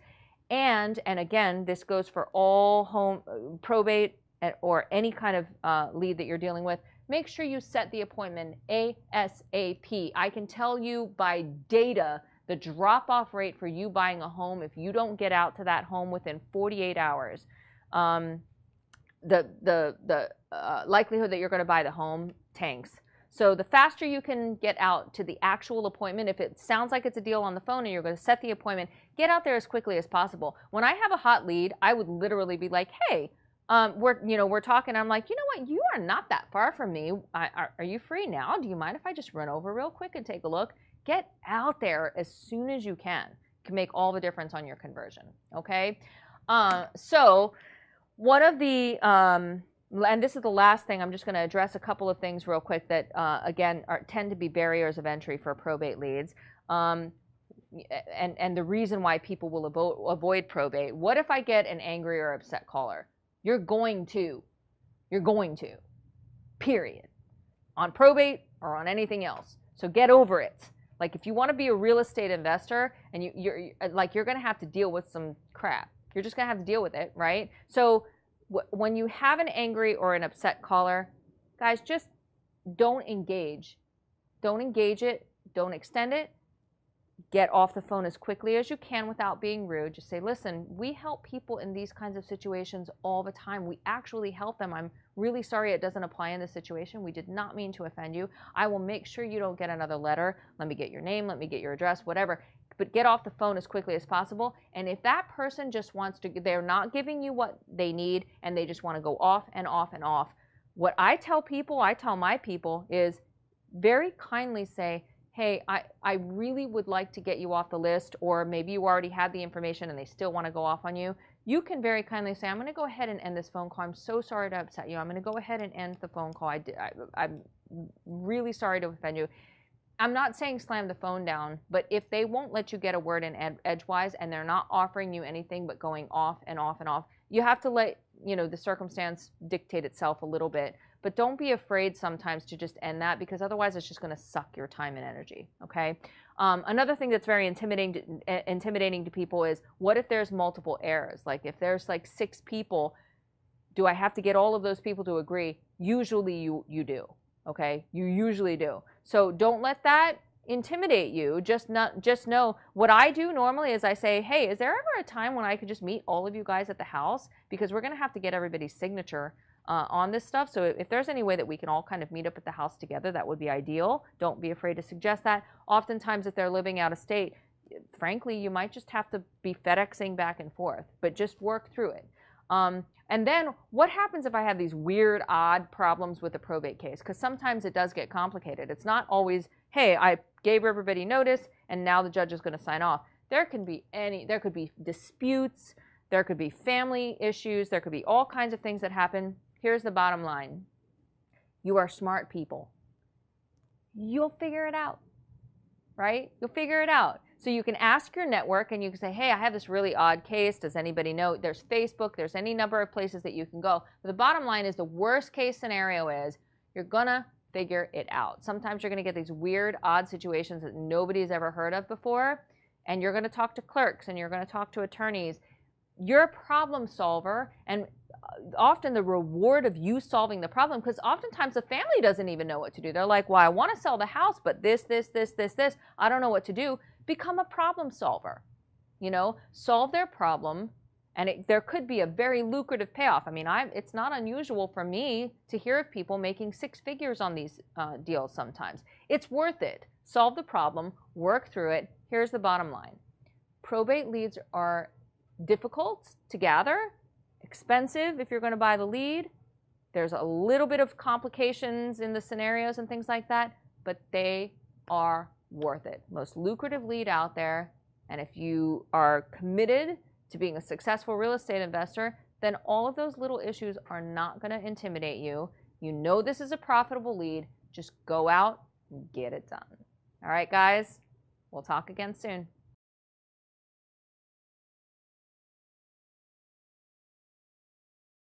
And again, this goes for all home probate or any kind of lead that you're dealing with. Make sure you set the appointment ASAP. I can tell you by data the drop-off rate for you buying a home, if you don't get out to that home within 48 hours, the likelihood that you're going to buy the home tanks. So the faster you can get out to the actual appointment, if it sounds like it's a deal on the phone and you're going to set the appointment, get out there as quickly as possible. When I have a hot lead, I would literally be like, hey, we're talking. I'm like, you know what? You are not that far from me. Are you free now? Do you mind if I just run over real quick and take a look? Get out there as soon as you can. It can make all the difference on your conversion, okay? So one of the, and this is the last thing, I'm just going to address a couple of things real quick that, again, tend to be barriers of entry for probate leads. And the reason why people will avoid probate. What if I get an angry or upset caller? You're going to, period. On probate or on anything else. So get over it. Like if you want to be a real estate investor and you're going to have to deal with some crap. You're just going to have to deal with it, right? So when you have an angry or an upset caller, guys, just don't engage. Don't engage it. Don't extend it. Get off the phone as quickly as you can without being rude. Just say, listen, we help people in these kinds of situations all the time. We actually help them. I'm really sorry it doesn't apply in this situation. We did not mean to offend you. I will make sure you don't get another letter. Let me get your name. Let me get your address, whatever. But get off the phone as quickly as possible. And if that person just wants to, they're not giving you what they need and they just want to go off and off and off. What I tell my people is very kindly say, hey, I really would like to get you off the list, or maybe you already had the information and they still want to go off on you. You can very kindly say, I'm going to go ahead and end this phone call. I'm so sorry to upset you. I'm going to go ahead and end the phone call. I'm really sorry to offend you. I'm not saying slam the phone down, but if they won't let you get a word in edgewise and they're not offering you anything but going off and off and off, you have to let the circumstance dictate itself a little bit. but don't be afraid sometimes to just end that, because otherwise it's just going to suck your time and energy, okay? Another thing that's very intimidating to people is, what if there's multiple heirs? Like if there's like 6 people, do I have to get all of those people to agree? Usually you do, okay? You usually do. So don't let that intimidate you. Just know what I do normally is I say, hey, is there ever a time when I could just meet all of you guys at the house? Because we're going to have to get everybody's signature on this stuff. So if there's any way that we can all kind of meet up at the house together, that would be ideal. Don't be afraid to suggest that. Oftentimes, if they're living out of state, frankly, you might just have to be FedExing back and forth, but just work through it. And then what happens if I have these weird, odd problems with a probate case? Because sometimes it does get complicated. It's not always, hey, I gave everybody notice and now the judge is going to sign off. There could be disputes, there could be family issues, there could be all kinds of things that happen. Here's the bottom line. You are smart people. You'll figure it out, right? You'll figure it out. So you can ask your network and you can say, hey, I have this really odd case. Does anybody know? There's Facebook. There's any number of places that you can go. But the bottom line is, the worst case scenario is you're going to figure it out. Sometimes you're going to get these weird, odd situations that nobody's ever heard of before. And you're going to talk to clerks and you're going to talk to attorneys. You're a problem solver, and often the reward of you solving the problem, because oftentimes the family doesn't even know what to do. They're like, well, I want to sell the house, but this, I don't know what to do. Become a problem solver, you know, solve their problem, and there could be a very lucrative payoff. I mean, it's not unusual for me to hear of people making 6 figures on these deals sometimes. It's worth it. Solve the problem, work through it. Here's the bottom line. Probate leads are difficult to gather, expensive if you're going to buy the lead. There's a little bit of complications in the scenarios and things like that, but they are worth it. Most lucrative lead out there. And if you are committed to being a successful real estate investor, then all of those little issues are not going to intimidate you. You know this is a profitable lead. Just go out and get it done. All right, guys, we'll talk again soon.